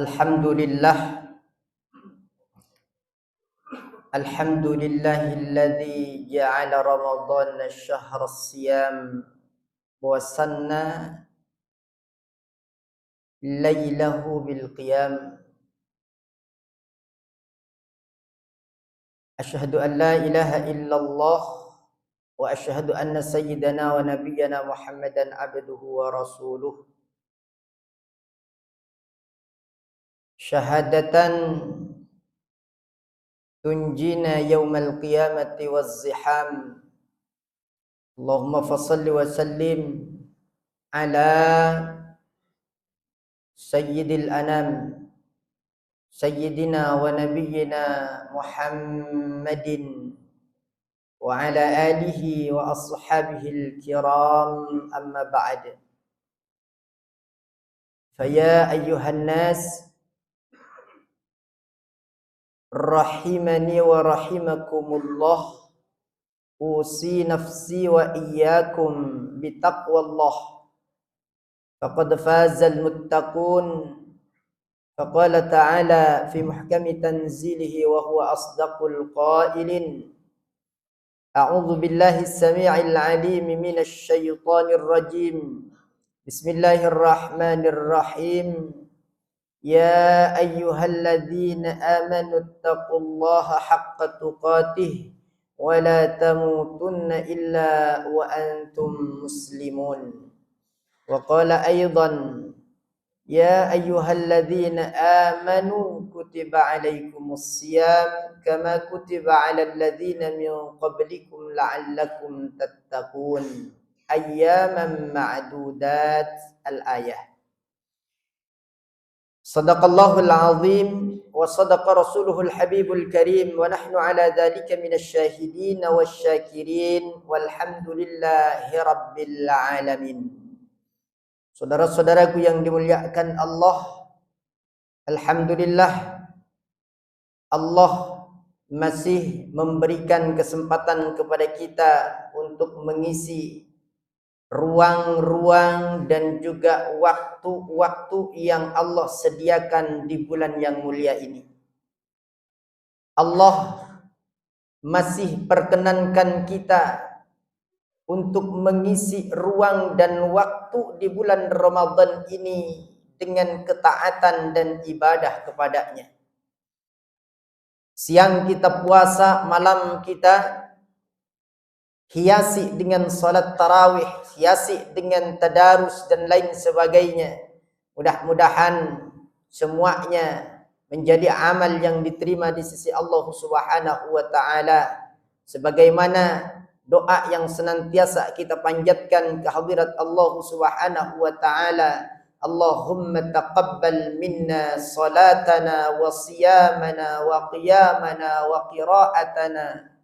Alhamdulillah Alhamdulillahilladzi ja'ala Ramadhana syahra siyam wa sanna lailahu bil qiyam. Asyhadu an la ilaha illallah wa asyhadu anna sayyidana wa nabiyyana Muhammadan abduhu wa rasuluh. Syahadatan tunjina yaumal qiyamati wazziham. Allahumma fassalli wa sallim ala sayyidil anam sayyidina wa nabiyyina Muhammadin wa ala alihi wa ashabihil kiram, amma ba'd. Faya ayyuhan nas rahimani wa rahimakumullah, usi nafsi wa iyyakum bitaqwallah. Faqad fazal muttaqun. Faqala ta'ala fi muhkami tanzilihi wa huwa asdaqul qailin. A'udzu billahi as-sami'il 'alim minasy syaithanir rajim. Bismillahirrahmanirrahim. Ya ayyuhalladzina amanu taqullaha haqqa tuqatih wa la tamutunna illa wa antum muslimun. Wa qala aidan ya ayyuhalladzina amanu kutiba alaikumus siyam kama kutiba alal ladzina min qablikum la'allakum tattaqun. Ayyaman ma'dudat. Al-ayah. Sadaqallahul azim wa sadaqa rasuluhul habibul karim wa nahnu ala dhalika minasy syahidin wasyakirin walhamdulillahi rabbil alamin. Saudara-saudaraku yang dimuliakan Allah, alhamdulillah Allah masih memberikan kesempatan kepada kita untuk mengisi ruang-ruang dan juga waktu-waktu yang Allah sediakan di bulan yang mulia ini. Allah masih perkenankan kita untuk mengisi ruang dan waktu di bulan Ramadan ini dengan ketaatan dan ibadah kepadanya. Siang kita puasa, malam kita hiasi dengan salat tarawih, hiasi dengan tadarus dan lain sebagainya. Mudah-mudahan semuanya menjadi amal yang diterima di sisi Allah Subhanahu wa taala, sebagaimana doa yang senantiasa kita panjatkan ke hadirat Allah Subhanahu wa taala. Allahumma taqabbal minna salatana wa siyamana wa qiyamana wa qira'atana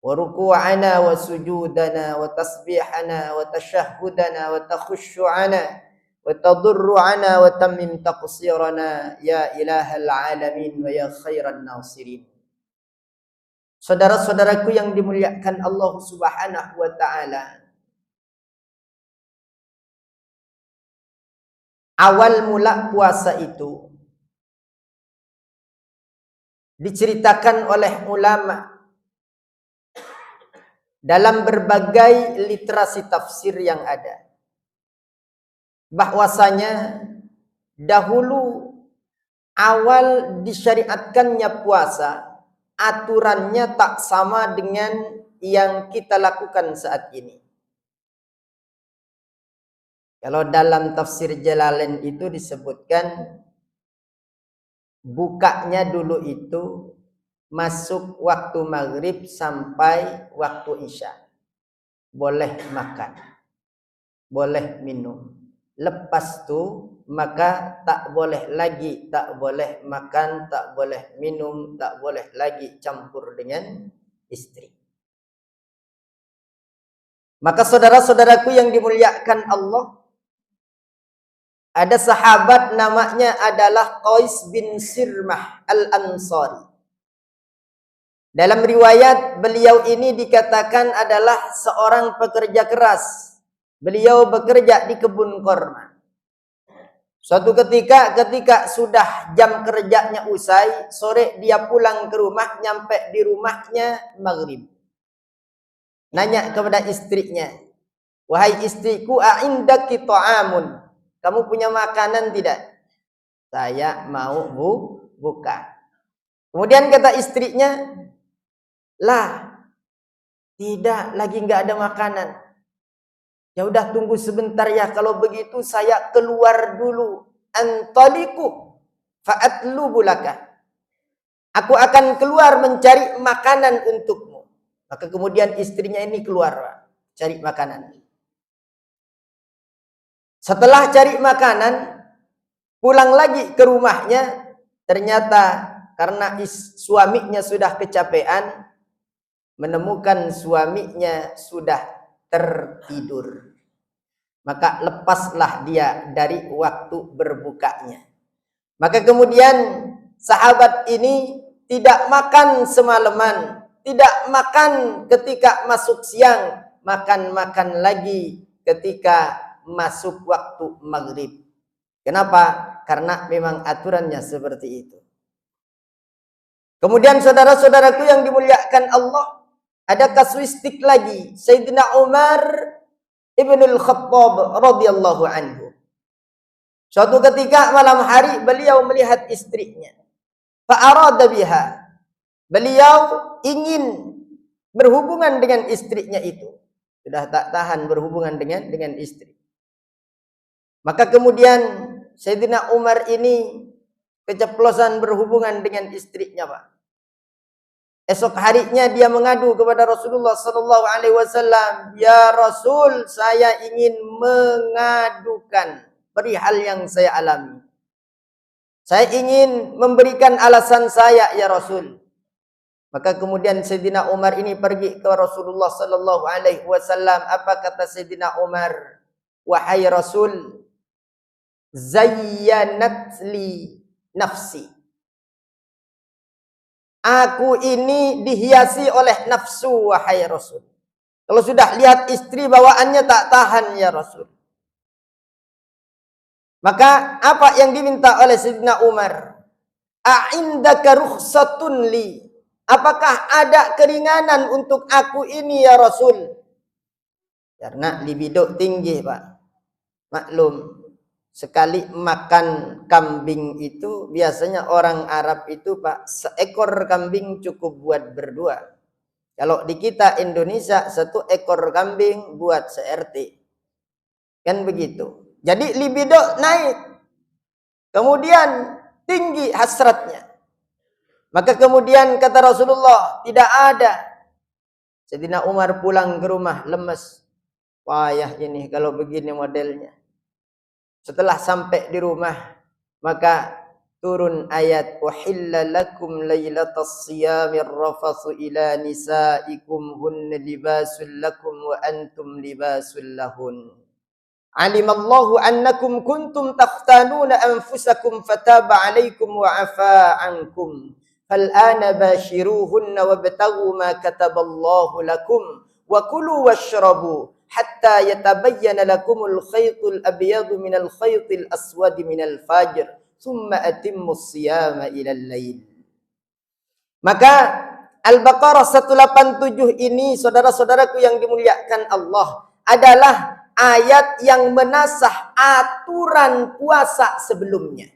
wa ruku'ana wa sujudana wa tasbihana wa tashahhudana wa takhushu'ana wa tadurru'ana wa tammim taqsirana ya ilahal alamin wa ya khairan nasirin. Saudara-saudaraku yang dimuliakan Allah Subhanahu wa taala, awal mula puasa itu diceritakan oleh ulama dalam berbagai literasi tafsir yang ada, bahwasanya dahulu awal disyariatkannya puasa, aturannya tak sama dengan yang kita lakukan saat ini. Kalau dalam tafsir Jalalain itu disebutkan bukanya dulu itu masuk waktu maghrib sampai waktu isya. Boleh makan, boleh minum. Lepas itu maka tak boleh lagi, tak boleh makan, tak boleh minum, tak boleh lagi campur dengan istri. Maka saudara-saudaraku yang dimuliakan Allah, ada sahabat namanya adalah Qais bin Sirmah al-Ansari. Dalam riwayat beliau ini dikatakan adalah seorang pekerja keras. Beliau bekerja di kebun korma. Suatu ketika sudah jam kerjanya usai, sore dia pulang ke rumah, nyampe di rumahnya maghrib. Nanya kepada istrinya, "Wahai istriku, a'indaki ta'amun? Kamu punya makanan tidak?" "Saya mau buka." Kemudian kata istrinya, "Lah, tidak, lagi nggak ada makanan." "Ya udah, tunggu sebentar ya, kalau begitu saya keluar dulu. Antaliku fa'atlubu laka. Aku akan keluar mencari makanan untukmu." Maka kemudian istrinya ini keluar, Pak, cari makanan. Setelah cari makanan, pulang lagi ke rumahnya, ternyata karena suaminya sudah kecapean, menemukan suaminya sudah tertidur. Maka lepaslah dia dari waktu berbukanya. Maka kemudian sahabat ini tidak makan semalaman, tidak makan ketika masuk siang, makan lagi ketika masuk waktu maghrib. Kenapa? Karena memang aturannya seperti itu. Kemudian saudara-saudaraku yang dimuliakan Allah, ada kasuistik lagi. Sayyidina Umar Ibnul Khattab radhiyallahu anhu. Suatu ketika malam hari beliau melihat istrinya. Fa'arada biha. Beliau ingin berhubungan dengan istrinya itu. Sudah tak tahan berhubungan dengan istri. Maka kemudian Sayyidina Umar ini keceplosan berhubungan dengan istrinya, Pak. Esok harinya dia mengadu kepada Rasulullah sallallahu alaihi wasallam, "Ya Rasul, saya ingin mengadukan perihal yang saya alami. Saya ingin memberikan alasan saya, ya Rasul." Maka kemudian Sayyidina Umar ini pergi ke Rasulullah sallallahu alaihi wasallam. Apa kata Sayyidina Umar? "Wahai Rasul, zayyanat li nafsi. Aku ini dihiasi oleh nafsu, wahai Rasul. Kalau sudah lihat istri bawaannya tak tahan, ya Rasul." Maka apa yang diminta oleh Sayyidina Umar? "A'indaka rukhsatun li?" Apakah ada keringanan untuk aku ini, ya Rasul? Karena libido tinggi, Pak. Maklum, sekali makan kambing itu biasanya orang Arab itu, Pak, seekor kambing cukup buat berdua. Kalau di kita Indonesia, satu ekor kambing buat se-RT. Kan begitu. Jadi libido naik. Kemudian tinggi hasratnya. Maka kemudian kata Rasulullah, tidak ada. Sayyidina Umar pulang ke rumah lemes. Payah ini kalau begini modelnya. Setelah sampai di rumah, maka turun ayat, "Uhilla lakum lailatas siyamir rafathu ila nisaikum hunna libasul lakum wa antum libasul lahun. Alimallahu annakum kuntum takhtanuna anfusakum fataba alaikum wa afa ankum. Fal'ana bashiruhunna wabtaghu ma kataballahu lakum wa kulu washrabu hatta yatabayyana lakumul khaytul abyadu minal khaytil aswadi minal fajr thumma atimmus siyama ilal lail." Maka Al-Baqarah 187 ini, saudara-saudaraku yang dimuliakan Allah, adalah ayat yang menasah aturan puasa sebelumnya.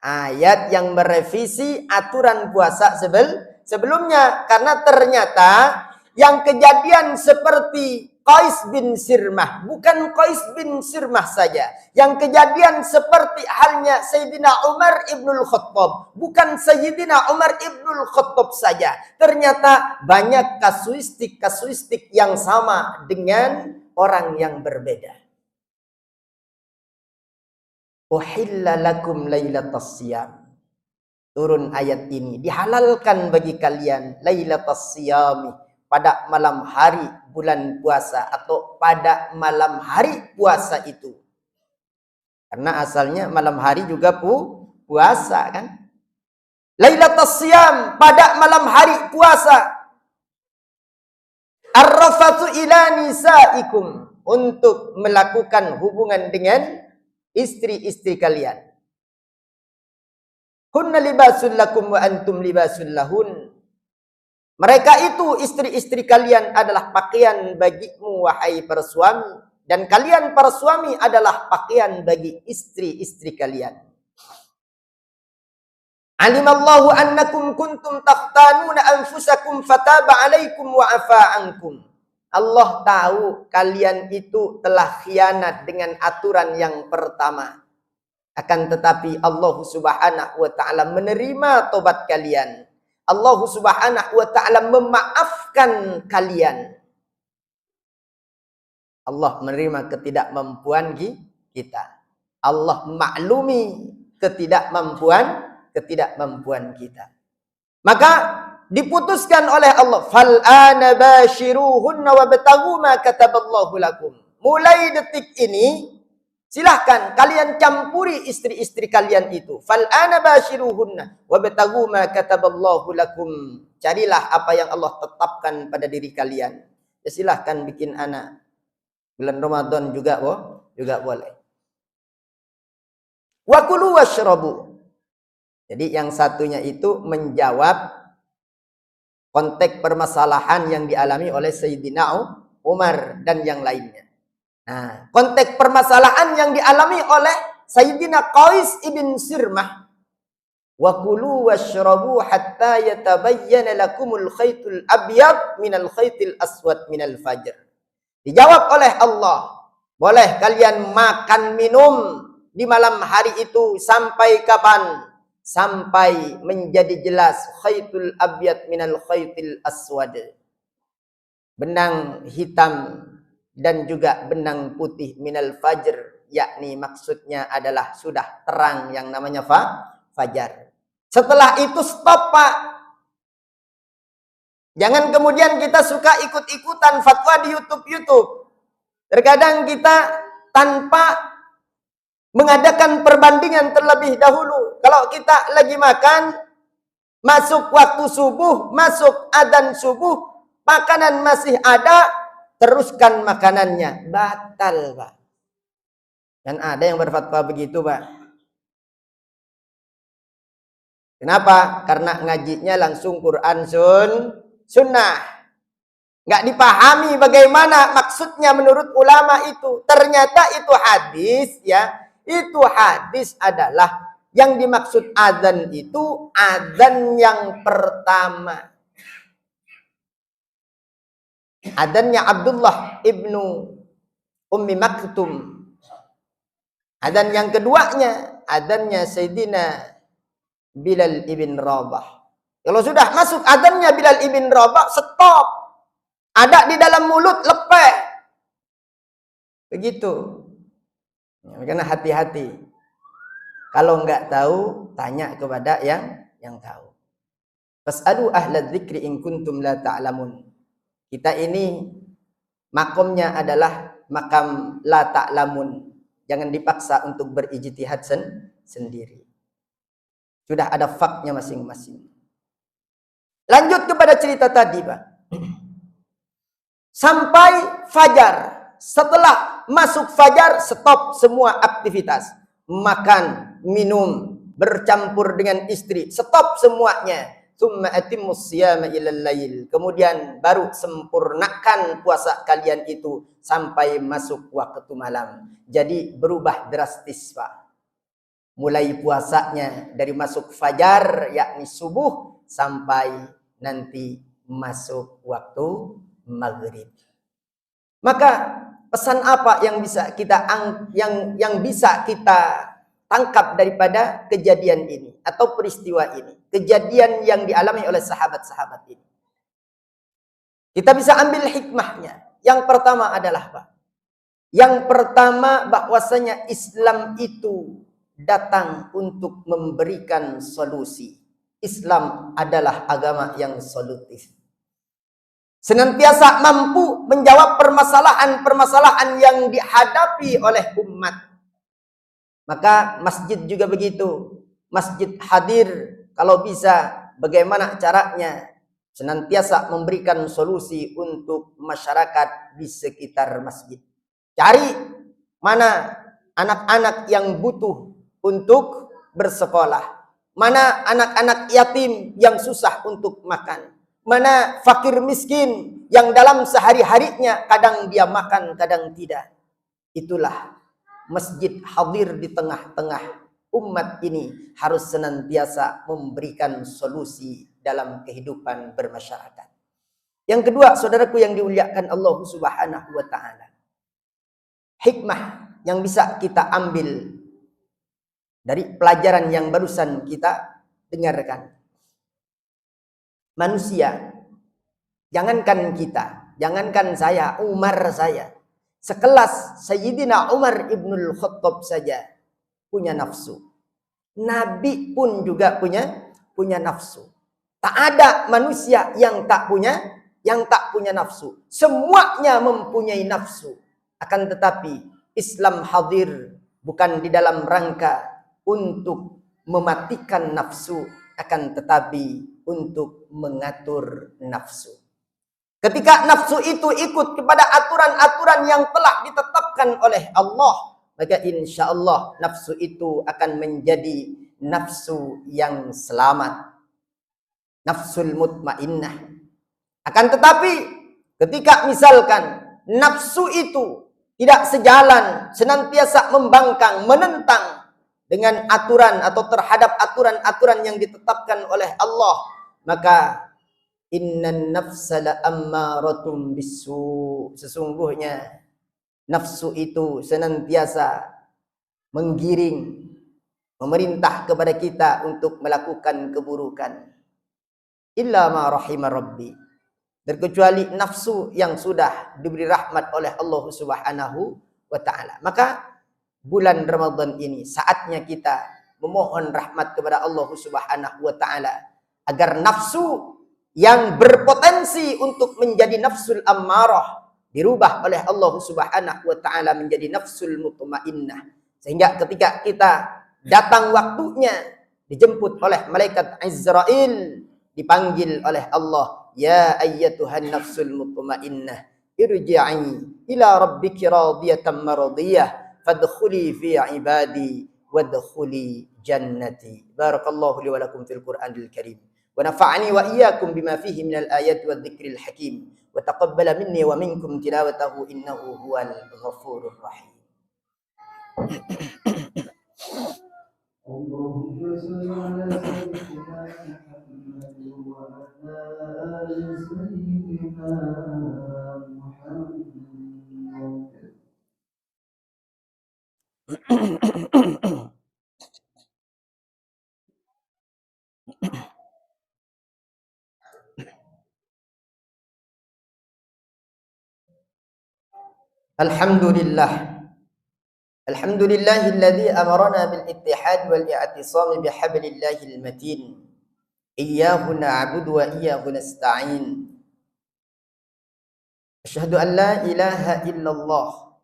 Ayat yang merevisi aturan puasa sebelumnya. Karena ternyata yang kejadian seperti Qais bin Sirmah, bukan Qais bin Sirmah saja. Yang kejadian seperti halnya Sayyidina Umar Ibnul Khattab, bukan Sayyidina Umar Ibnul Khattab saja. Ternyata banyak kasuistik yang sama dengan orang yang berbeda. Uhilla lakum lailatas siyam. Turun ayat ini, dihalalkan bagi kalian lailatas siyami, pada malam hari bulan puasa atau pada malam hari puasa itu. Karena asalnya malam hari juga puasa kan. Lailatas siyam, pada malam hari puasa. Ar-rafathu ila nisaikum, untuk melakukan hubungan dengan istri-istri kalian. Hunna libasul lakum wa antum libasul lahun. Mereka itu istri-istri kalian adalah pakaian bagimu wahai para suami, dan kalian para suami adalah pakaian bagi istri-istri kalian. Alimallahu annakum kuntum takhtanuna anfusakum fataba alaikum wa afa ankum. Allah tahu kalian itu telah khianat dengan aturan yang pertama. Akan tetapi Allah Subhanahu wa taala menerima tobat kalian. Allah Subhanahu wa taala memaafkan kalian. Allah menerima ketidakmampuan kita. Allah maklumi ketidakmampuan kita. Maka diputuskan oleh Allah, fal ana bashiruhunna wabtaghu ma kataballahu lakum. Mulai detik ini silahkan kalian campuri istri-istri kalian itu. Fal ana bashiruhunna wabtaghu ma kataballahu lakum. Carilah apa yang Allah tetapkan pada diri kalian. Ya, silahkan bikin anak. Bulan Ramadan juga boleh. Wa kulu washrabu. Jadi yang satunya itu menjawab konteks permasalahan yang dialami oleh Sayyidina Umar dan yang lainnya. Nah, konteks permasalahan yang dialami oleh Sayyidina Qais ibn Sirmah. Wa kulu washrabu hatta yatabayyana lakumul khaytul abyad minal khaytil aswad minal fajr. Dijawab oleh Allah, boleh kalian makan minum di malam hari itu sampai kapan? Sampai menjadi jelas khaytul abyad minal khaytil aswad. Benang hitam dan juga benang putih minal fajr, yakni maksudnya adalah sudah terang yang namanya fajar. Setelah itu stop, Pak. Jangan kemudian kita suka ikut-ikutan fatwa di YouTube. Terkadang kita tanpa mengadakan perbandingan terlebih dahulu. Kalau kita lagi makan, masuk waktu subuh, masuk adzan subuh, makanan masih ada, teruskan makanannya. Batal, Pak. Dan ada yang berfatwa begitu, Pak. Kenapa? Karena ngajinya langsung Quran sunnah. Nggak dipahami bagaimana maksudnya menurut ulama itu. Ternyata itu hadis, ya. Itu hadis adalah yang dimaksud adzan itu adzan yang pertama. Adzannya Abdullah ibnu Ummi Maktum. Adzan yang keduanya adzannya Sayyidina Bilal ibn Rabah. Kalau sudah masuk adzannya Bilal ibn Rabah, stop. Ada di dalam mulut, lepeh. Begitu. Karena hati-hati. Kalau enggak tahu, tanya kepada yang tahu. Fas'alu ahla dzikri in kuntum la ta'lamun. Kita ini makomnya adalah makam la ta'lamun. Jangan dipaksa untuk berijtihad sendiri. Sudah ada faktnya masing-masing. Lanjut kepada cerita tadi, Pak. Sampai fajar. Setelah masuk fajar, stop semua aktivitas. Makan, minum, bercampur dengan istri. Stop semuanya. Tsumma atimmus siyama ilal lail. Kemudian baru sempurnakan puasa kalian itu sampai masuk waktu malam. Jadi berubah drastis, Pak. Mulai puasanya dari masuk fajar, yakni subuh, sampai nanti masuk waktu maghrib. Maka pesan apa yang bisa kita tangkap daripada kejadian ini atau peristiwa ini, kejadian yang dialami oleh sahabat-sahabat ini? Kita bisa ambil hikmahnya. Yang pertama adalah apa? Yang pertama bahwasanya Islam itu datang untuk memberikan solusi. Islam adalah agama yang solutif. Senantiasa mampu menjawab permasalahan-permasalahan yang dihadapi oleh umat. Maka masjid juga begitu. Masjid hadir kalau bisa bagaimana caranya senantiasa memberikan solusi untuk masyarakat di sekitar masjid. Cari mana anak-anak yang butuh untuk bersekolah. Mana anak-anak yatim yang susah untuk makan. Mana fakir miskin yang dalam sehari-harinya kadang dia makan, kadang tidak. Itulah masjid hadir di tengah-tengah umat ini harus senantiasa memberikan solusi dalam kehidupan bermasyarakat. Yang kedua, saudaraku yang dimuliakan Allah Subhanahu wa taala. Hikmah yang bisa kita ambil dari pelajaran yang barusan kita dengarkan. Manusia, jangankan kita, jangankan saya, Umar saya, sekelas Sayyidina Umar ibnul Khattab saja punya nafsu. Nabi pun juga punya nafsu. Tak ada manusia yang tak punya nafsu. Semuanya mempunyai nafsu. Akan tetapi Islam hadir bukan di dalam rangka untuk mematikan nafsu, akan tetapi untuk mengatur nafsu. Ketika nafsu itu ikut kepada aturan-aturan yang telah ditetapkan oleh Allah, maka insya Allah nafsu itu akan menjadi nafsu yang selamat. Nafsul mutmainnah. Akan tetapi ketika misalkan nafsu itu tidak sejalan, senantiasa membangkang, menentang dengan aturan atau terhadap aturan-aturan yang ditetapkan oleh Allah, maka innan nafsa la'ammaratun bisu. Sesungguhnya nafsu itu senantiasa menggiring, memerintah kepada kita untuk melakukan keburukan. Illa ma rahimah rabbi. Terkecuali nafsu yang sudah diberi rahmat oleh Allah Subhanahu wa taala. Maka bulan Ramadan ini saatnya kita memohon rahmat kepada Allah Subhanahu wa taala agar nafsu yang berpotensi untuk menjadi nafsul ammarah dirubah oleh Allah Subhanahu wa taala menjadi nafsul mutmainnah, sehingga ketika kita datang waktunya dijemput oleh malaikat Izrail, dipanggil oleh Allah, ya ayyatuhan nafsul mutmainnah irji'i ila rabbiki radiyatan maradiyah fadkhuli fi ibadi wadkhuli jannati. Barakallahu li wa lakum fil Qur'anil Karim. ونفعني وإياكم بما فيه من الآيات والذكر الحكيم وتقبل مني ومنكم تلاوته إنه هو الغفور الرحيم. اللهم صل على سيدنا محمد وعلى آل سيدنا محمد. Alhamdulillah. Alhamdulillahilladzi amarana bil ittihad wal i'tisam bihablillahil matin. Iyyahu na'budu wa iyyahu nasta'in. Asyhadu an la ilaha illallah.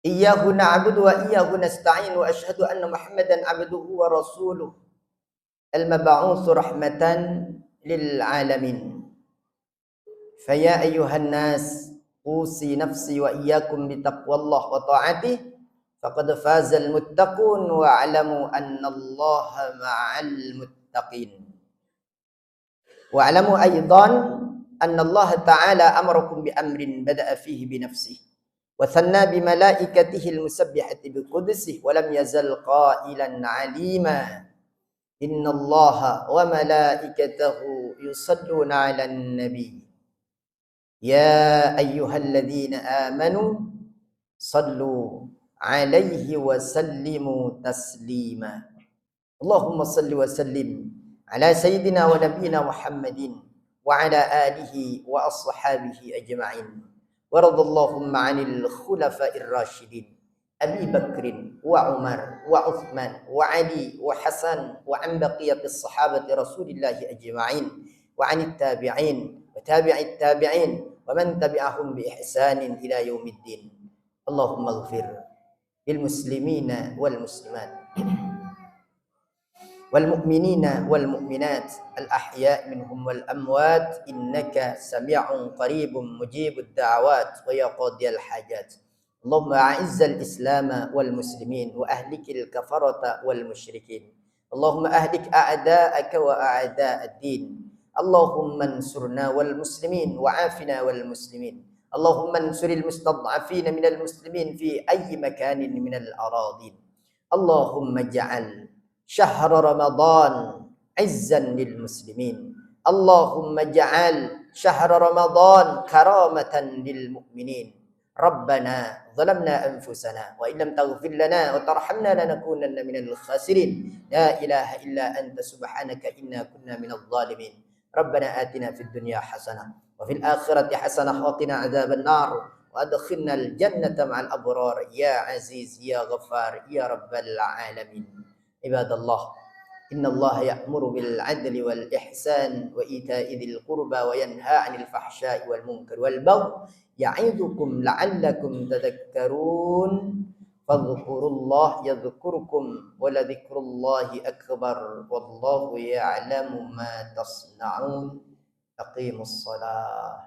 Iyyahu na'budu wa iyyahu nasta'in wa asyhadu anna Muhammadan 'abduhu wa rasuluh. Al-mab'utsu rahmatan lil alamin. Faya ayyuhan nas usi nafsi wa iyyakum bitaqwallah wa ta'atih faqad fazal muttaqun wa alamu annallaha ma'al muttaqin. Wa alamu aidan annallaha ta'ala amarakum bi amrin bada'a fihi bi nafsihi wa thanna bi malaikatihi al-musabbihati bi qudsihi wa lam yazal qailan 'alima innallaha wa malaikatahu yusalluna 'alan nabi. Ya ayyuhalladzina amanu sallu alaihi wa sallimu taslima. Allahumma salli wa sallim ala sayyidina wa nabiyina Muhammadin wa ala alihi wa ashabihi ajma'in. Wa radallahumma 'anil khulafa'ir rasyidin Abi Bakrin wa Umar wa Uthman wa Ali wa Hasan wa an baqiyatis sahabati Rasulillahi ajma'in wa 'anit tabi'in wa tabi'it tabi'in wa man tabi'ahum bi ihsanin ila yaumiddin. Allahumma ighfir lil muslimina wal muslimat wal mu'minina wal mu'minat al ahya' minhum wal amwat innaka sami'un qaribun mujibud da'awat wa ya qadiyal hajat. اللهم أعز الإسلام والمسلمين وأهلك الكفرة والمشركين. اللهم أهلك أعداءك وأعداء الدين. اللهم انصرنا والمسلمين وعافنا والمسلمين. اللهم انصر المستضعفين من المسلمين في أي مكان من الأراضين. اللهم اجعل شهر رمضان عزا للمسلمين. اللهم اجعل شهر رمضان كرامة للمؤمنين. ربنا ظلمنا أنفسنا وإن لم تغفر لنا وترحمنا لنكونن من الخاسرين. لا إله إلا أنت سبحانك إنا كنا من الظالمين. ربنا آتنا في الدنيا حسنة وفي الآخرة حسنة وقنا عذاب النار وأدخلنا الجنة مع الأبرار يا عزيز يا غفار يا رب العالمين. عباد الله، إن الله يأمر بالعدل والإحسان وإيتاء ذي القربى وينهى عن الفحشاء والمنكر والبغي يعظكم لعلكم تذكرون. فاذكروا الله يذكركم ولذكر الله أكبر والله يعلم ما تصنعون. أقيموا الصلاة.